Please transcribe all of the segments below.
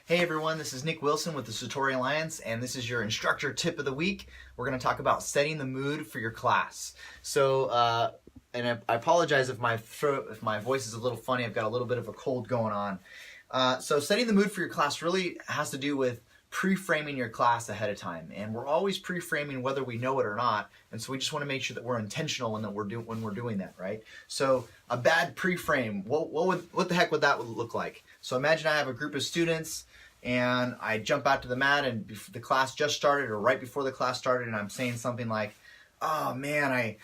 Hey everyone, this is Nick Wilson with the Satori Alliance, and this is your instructor tip of the week. We're going to talk about setting the mood for your class. So, and I apologize if my voice is a little funny. I've got a little bit of a cold going on. So setting the mood for your class really has to do with pre-framing your class ahead of time, and we're always pre-framing whether we know it or not, and so we just want to make sure that we're intentional when we're doing that, right? So a bad pre-frame, what the heck would that look like? So imagine I have a group of students and I jump out to the mat and the class just started, or right before the class started, and I'm saying something like, "Oh man, I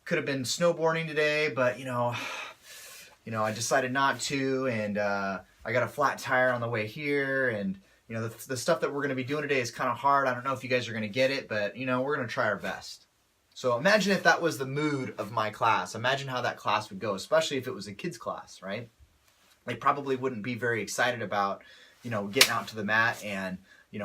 could have been snowboarding today, but I decided not to, and I got a flat tire on the way here, and the stuff that we're going to be doing today is kind of hard. I don't know if you guys are going to get it, but we're going to try our best." So imagine if that was the mood of my class. Imagine how that class would go, especially if it was a kids class, right? They probably wouldn't be very excited about, getting out to the mat and,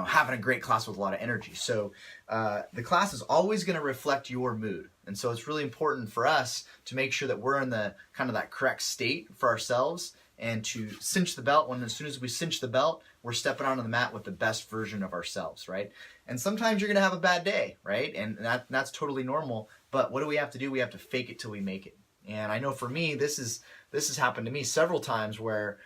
having a great class with a lot of energy. So the class is always going to reflect your mood. And so it's really important for us to make sure that we're in the kind of that correct state for ourselves, and to cinch the belt. As soon as we cinch the belt, we're stepping onto the mat with the best version of ourselves, right? And sometimes you're going to have a bad day, right? And that's totally normal. But what do we have to do? We have to fake it till we make it. And I know for me, this has happened to me several times where,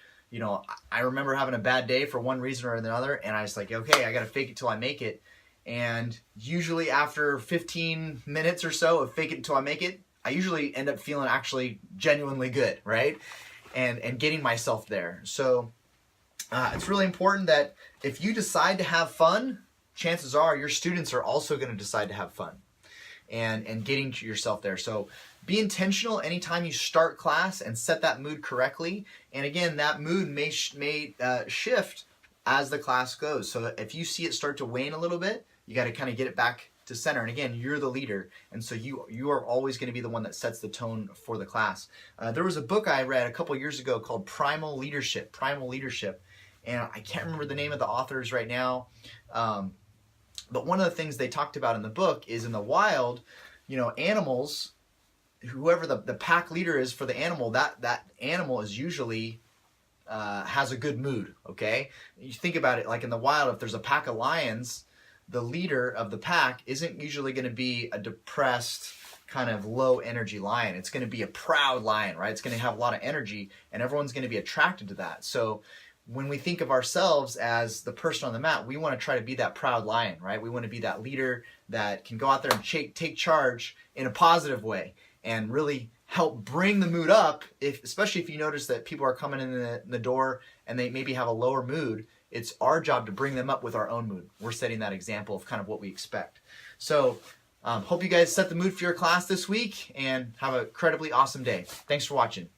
I remember having a bad day for one reason or another, and I was like, okay, I got to fake it till I make it. And usually after 15 minutes or so of fake it until I make it, I usually end up feeling actually genuinely good, right? And getting myself there. So it's really important that if you decide to have fun, chances are your students are also going to decide to have fun. And getting to yourself there. So be intentional anytime you start class and set that mood correctly. And again, that mood may shift as the class goes. So if you see it start to wane a little bit, you got to kind of get it back to center. And again, you're the leader, and so you are always going to be the one that sets the tone for the class. There was a book I read a couple years ago called Primal Leadership, and I can't remember the name of the authors right now. But one of the things they talked about in the book is, in the wild, animals, whoever the pack leader is for the animal, that animal is usually has a good mood, okay? You think about it, like in the wild, if there's a pack of lions, the leader of the pack isn't usually going to be a depressed, kind of low energy lion. It's going to be a proud lion, right? It's going to have a lot of energy, and everyone's going to be attracted to that. So when we think of ourselves as the person on the mat, we want to try to be that proud lion, right? We want to be that leader that can go out there and take charge in a positive way and really help bring the mood up, especially if you notice that people are coming in the door and they maybe have a lower mood. It's our job to bring them up with our own mood. We're setting that example of kind of what we expect. So hope you guys set the mood for your class this week and have an incredibly awesome day. Thanks for watching.